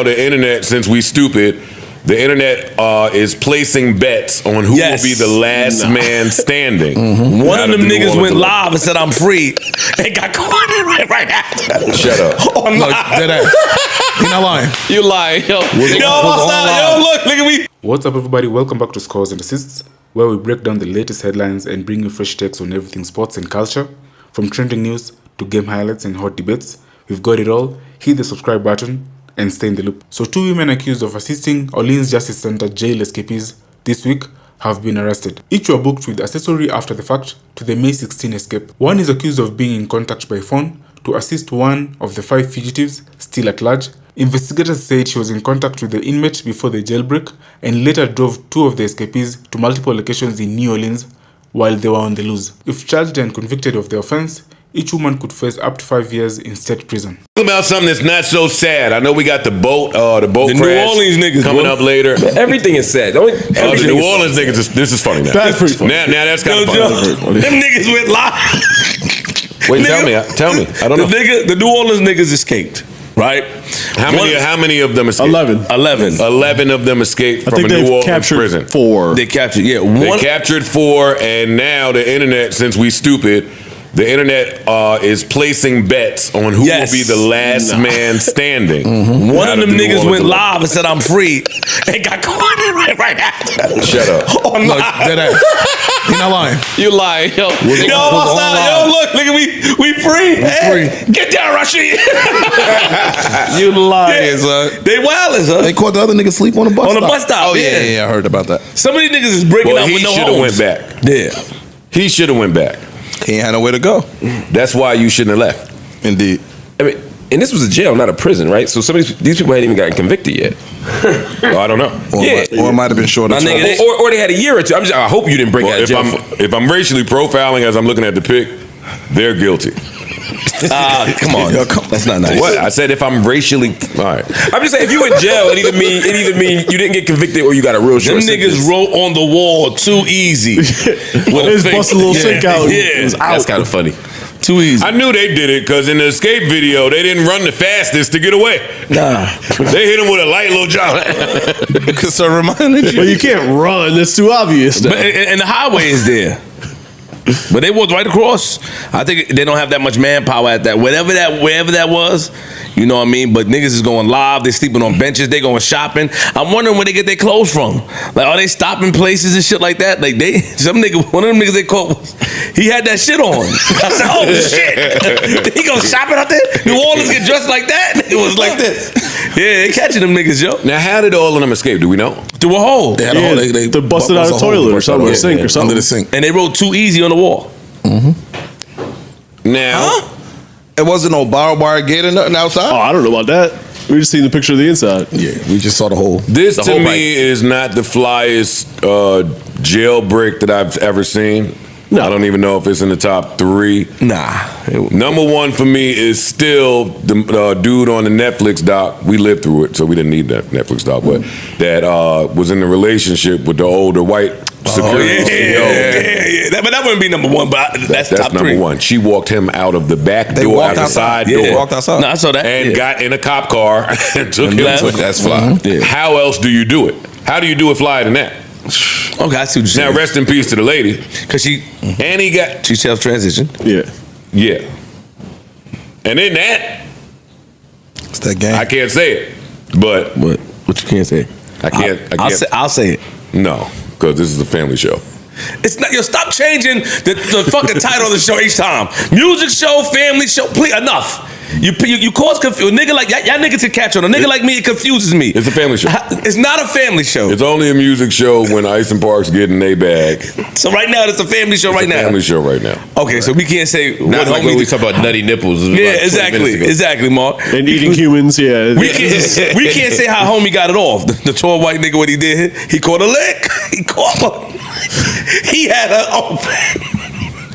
now the internet, since we stupid, the internet is placing bets on who will be the last man standing. One of them niggas went live and said, I'm free. They got caught right after. Shut up. Oh, no. You're not lying. You lying, yo. Look at me. What's up, everybody? Welcome back to Scores and Assists, where we break down the latest headlines and bring you fresh takes on everything sports and culture. From trending news to game highlights and hot debates, we've got it all. Hit the subscribe button and stay in the loop. So 2 women accused of assisting Orleans Justice Center jail escapees this week have been arrested. Each were booked with accessory after the fact to the May 16 escape. One is accused of being in contact by phone to assist one of the 5 fugitives still at large. Investigators said she was in contact with the inmate before the jailbreak and later drove 2 of the escapees to multiple locations in New Orleans while they were on the loose. If charged and convicted of the offense, each woman could face up to 5 years in state prison. About something that's not so sad. I know we got the boat crash. New Orleans niggas coming up later. Everything is sad. The New Orleans niggas. This is funny now. That's pretty funny. Now that's kind of funny. Them niggas went live. Wait, tell me. I don't know. The New Orleans niggas escaped, right? How many of them escaped? 11 of them escaped from a New Orleans prison. 4. They captured, They captured 4, and now the internet, since we stupid, the internet is placing bets on who will be the last man standing. One of them niggas went live and said, I'm free. They got caught right after. Shut up. Oh, no. You're not lying. You lying, yo. Look at me. We free. Free. Get down, Rashid. You lying, son. They wildin', son. They caught the other nigga sleep on the bus stop. On the bus stop. Oh, yeah, I heard about that. Some of these niggas is breaking out with no homes. He should have went back. Yeah. He should have went back. He ain't had nowhere to go. That's why you shouldn't have left. Indeed. I mean, and this was a jail, not a prison, right? So these people hadn't even gotten convicted yet. I don't know. Or it might have been short. Or they had a year or two. I hope you didn't bring out jail. If I'm racially profiling as I'm looking at the pic, they're guilty. Come on. That's not nice. What? I said if I'm racially... All right. I'm just saying, if you in jail, it either mean you didn't get convicted or you got a real short sentence. Them niggas wrote on the wall too easy. It's busted a little shake out. Yeah. That's kind of funny. Too easy. I knew they did it because in the escape video, they didn't run the fastest to get away. Nah. They hit him with a light little jump. Because I reminded you. Well, you can't run. That's too obvious. But, and the highway is there. But they walked right across. I think they don't have that much manpower at that. Wherever that was, you know what I mean? But niggas is going live. They sleeping on benches. They going shopping. I'm wondering where they get their clothes from. Like, are they stopping places and shit like that? Like one of them niggas they caught, he had that shit on. I said, oh shit. He go shopping out there? New Orleans get dressed like that? It was like this. Yeah, they catching them niggas, yo. Now, how did all of them escape? Do we know? Through a hole. They had a hole. They busted out a toilet or something, or sink or something. Under the sink. And they wrote too easy on the wall. Now, it wasn't no barbed wire gate or nothing outside. Oh, I don't know about that. We just seen the picture of the inside. Yeah, we just saw the hole. this to me is not the flyest jailbreak that I've ever seen. No. I don't even know if it's in the top 3. Nah. Number 1 for me is still the dude on the Netflix doc. We lived through it, so we didn't need that Netflix doc. But that was in the relationship with the older white security CEO. But that wouldn't be number 1. But that's top 3. number 1. She walked him out of the back door, out the side door. They walked outside. No, I saw that. And got in a cop car and took him. That's fly. Yeah. How else do you do it? How do you do it flyer than that? Okay, I see what you're saying. Now, rest in peace to the lady. Because she self-transitioned. Yeah. And then that, It's that game. I can't say it, but What you can't say? I can't. I'll say it. No, because this is a family show. It's not. Yo, stop changing the fucking title of the show each time. Music show, family show. Please, enough. You cause confusion. A nigga like y'all niggas can catch on. A nigga like me, it confuses me. It's a family show. It's not a family show. It's only a music show when Ice and Parks get in their bag. So right now, it's a family show. It's a family show right now. Okay, so we can't say Not like when we talk about nutty nipples. Yeah, exactly, Mark. And eating humans, yeah. We can't say how homie got it off. The tall white nigga, what he did, he caught a lick. He caught one. He had her open.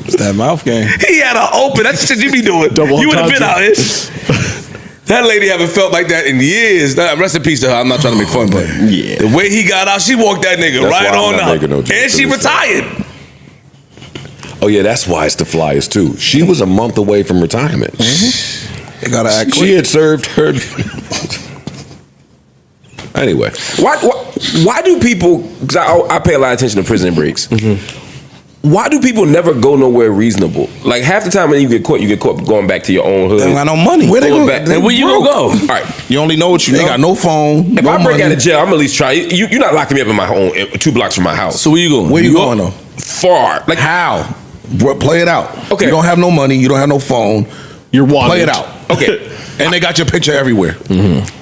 It's that mouth game. He had her open. That's the shit you be doing. You would have been out here. That lady haven't felt like that in years. Rest in peace to her. I'm not trying to make fun, but yeah, the way he got out, she walked that nigga right on out. And she retired. Oh yeah, that's why it's the flyest too. She was a month away from retirement. They gotta act quick. She had served her. Anyway, Why do people? Because I pay a lot of attention to prison breaks. Mm-hmm. Why do people never go nowhere reasonable? Like half the time when you get caught going back to your own hood. They don't got no money. Where they Going go? back- And where you gonna go? All right. You only know what you know. They got no phone. If no I break money. out of jail, I'm at least try. You're not locking me up in my home 2 blocks from my house. So where you going? Where you going though? Far. Like How? Bro, play it out. Okay. You don't have no money. You don't have no phone. You're wanted. Play it out. Okay. And they got your picture everywhere.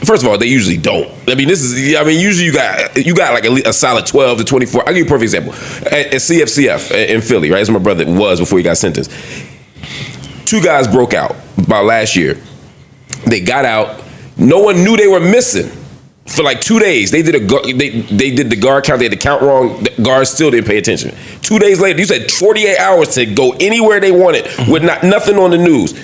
First of all, they usually don't. I mean, usually you got like a solid 12 to 24. I'll give you a perfect example. At CFCF in Philly, right? That's where my brother was before he got sentenced. 2 guys broke out about last year. They got out. No one knew they were missing for like 2 days. They did they did the guard count. They had the count wrong. The guards still didn't pay attention. 2 days later, you said 48 hours to go anywhere they wanted with nothing on the news.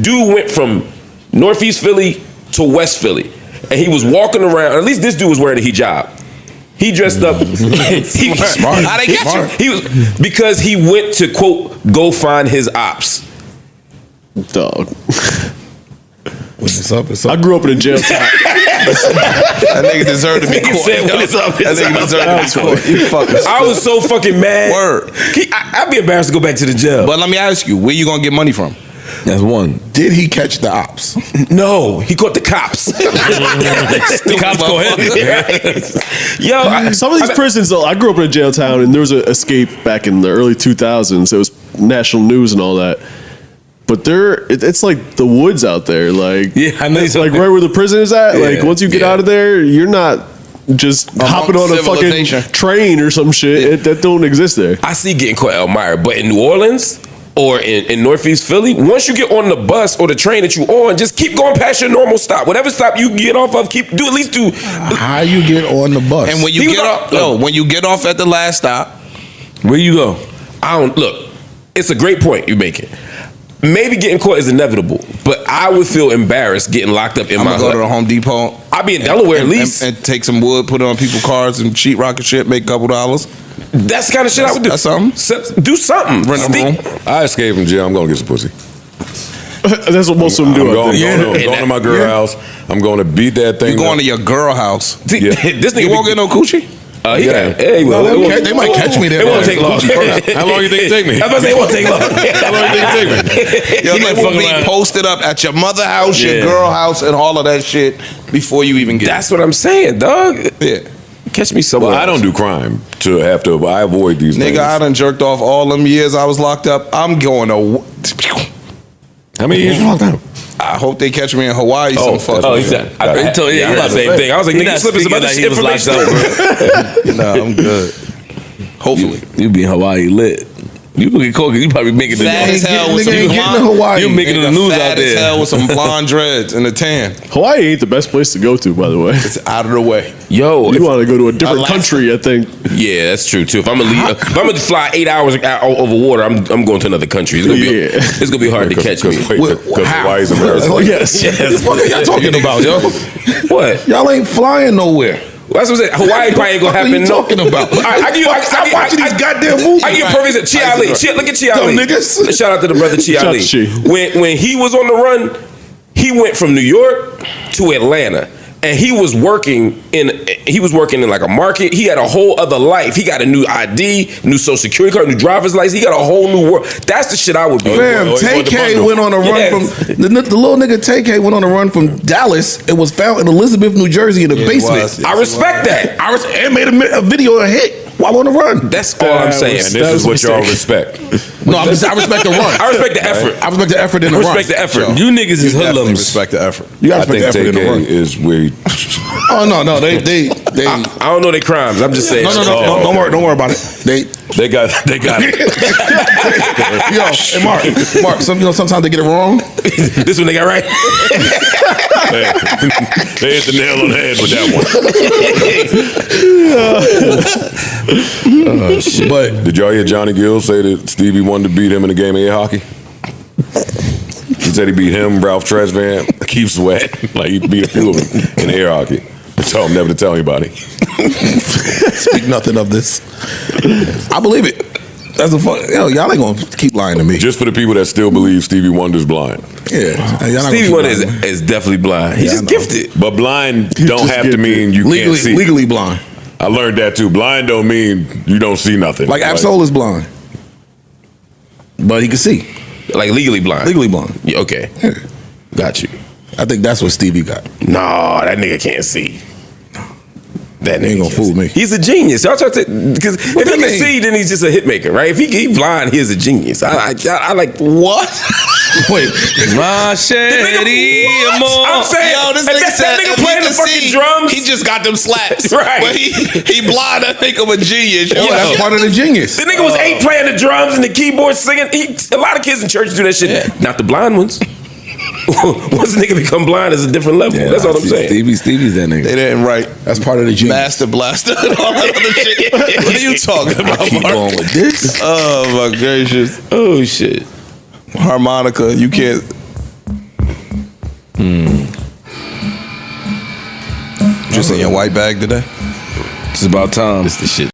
Dude went from Northeast Philly to West Philly, and he was walking around. At least this dude was wearing a hijab. He dressed up. Smart. How they get Smart. you? He was because he went to quote go find his ops. Dog. What's up? What's I up? grew up in a jail town. That nigga deserved to be Nigga caught. said, "What is up? That It's nigga up." deserved to be caught. You fucking. I was so fucking mad. Word. I'd be embarrassed to go back to the jail. But let me ask you, where you gonna get money from? That's one. Did he catch the ops? No, he caught the cops. The cops go ahead. Yo, Some of these prisons, though, I grew up in a jail town, and there was an escape back in the early 2000s. It was national news and all that. But it's like the woods out there. Like, Yeah, I know. it's like right where the prison is at. Like, Yeah, once you get yeah. out of there, you're not just hopping on a fucking civilization. train or some shit. That don't exist there. I see getting caught Elmira, but in New Orleans or in Northeast Philly, once you get on the bus or the train that you on, just keep going past your normal stop. Whatever stop you get off of, at least do. How you get on the bus? And when you He was get up- off, when you get off at the last stop, Where you go? I don't look. It's a great point you're making. Maybe getting caught is inevitable, but I would feel embarrassed getting locked up in I'm my gonna go to the hood. Home Depot. I'll be in Delaware at least. and take some wood, put it on people's cars, and sheetrock and shit, make a couple dollars. That's the kind of shit I would do. That's something. Do something. Rent a room. I escaped from jail. I'm gonna get some pussy. That's what most of them do. I'm I going, think. going to my girl house. I'm going to beat that thing. You going up. to your girl house? See, Yeah. this nigga You won't get no coochie. He Yeah. got, yeah, he will. It won't- They might catch me there. It won't take long. How long you think it take me? I was about to say it won't take long. How long you think it take me? Yo, might they fuck will be around. posted up at your mother house, Yeah. your girl house, and all of that shit before you even get. That's what I'm saying, dog. Yeah. Catch me somewhere. Well, I don't do crime to have to. I avoid these things. Nigga, I done jerked off all them years I was locked up. I'm going to. How many years you locked up? I hope they catch me in Hawaii. Oh, Some fuck. Oh, he's that. Got it. I told you, Yeah, I'm about the same thing. I was like, He nigga, not slipping some speaking other like he was locked information. up, bro. No, I'm good. Hopefully. You be in Hawaii lit. You could get caught. You probably making the Fat as hell with Nigga ain't some getting to blonde. Hawaii. You making the Nigga news fat out as hell there. with some blonde dreads and a tan. Hawaii ain't the best place to go to, by the way. It's out of the way. Yo, You want to go to a different Alaska. country, I think. yeah, that's true too. If I'm gonna fly 8 hours over water, I'm going to another country. It's gonna be hard to catch me. Because How? Hawaii's America. Oh, yes. What the fuck are y'all talking about, yo? What? Y'all ain't flying nowhere. That's what I'm saying. Hawaii probably ain't gonna What are happen. you talking about? I give you. I'm watching these goddamn movies. I give you a perfect example. Chi Ali. Look at Chi Dumb Ali. niggas. Shout out to the brother Chi Shout out Ali. to Chi. When he was on the run, he went from New York to Atlanta. And he was working in like a market. He had a whole other life. He got a new ID, new social security card, new driver's license. He got a whole new world. That's the shit I would be. Fam, Oh, he want the TK bundle. went on a run Yes. from the little nigga TK went on a run from Dallas and was found in Elizabeth, New Jersey, in the basement. was. I respect that. And made a video a hit while on the run. That's all I'm saying. And this is what y'all respect. No, I respect the run. I respect the effort. I respect the effort in I the run. respect the effort. You niggas is Definitely hoodlums. respect the effort. You gotta I think respect the effort in the run. TK is where he, Oh no, they I don't know their crimes. I'm just saying. no, don't worry about it. They they got it. yo, hey Mark, sometimes they get it wrong. This one they got right. They hit the nail on the head with that one. But Did y'all hear Johnny Gill say that Stevie Wonder beat him in the game of air hockey? He said he beat him, Ralph Tresvant, Keith Sweat. Like he beat a few of them in air hockey. I told him never to tell anybody. speak nothing of this. I believe it. That's a fuck. Yo, y'all ain't gonna keep lying to me. Just for the people that still believe Stevie Wonder's blind. Yeah, y'all not Stevie gonna Wonder keep lying to me. is definitely blind. He's Yeah, I just know. gifted. But blind don't just have to get mean you can't see. legally blind. I learned that too. Blind don't mean you don't see nothing. Like Absol is blind, but he can see. Like legally blind. Legally blind. Yeah, okay. Got you. I think that's what Stevie got. No, that nigga can't see. That nigga ain't gonna can't fool see. me. He's a genius. Y'all try to because if he that can mean? see, then he's just a hit maker, right? If he blind, he's a genius. I like what? Wait, My I'm saying, Yo, this nigga said that nigga if he playing the can fucking see, drums. He just got them slaps. Right. But he blind. I think I'm a genius. Yo, that's part of the genius. The nigga was 8 playing the drums and the keyboard singing. A lot of kids in church do that shit. Not the blind ones. Once a nigga become blind, it's a different level. That's all I'm saying. Stevie's that nigga. They didn't write That's part of the genius. Master Blaster and all that other shit. What are you talking about, Keep Mark? going with this. Oh my gracious. Oh shit. Harmonica, you can't. Just in your white bag today? It's about time. It's the shit.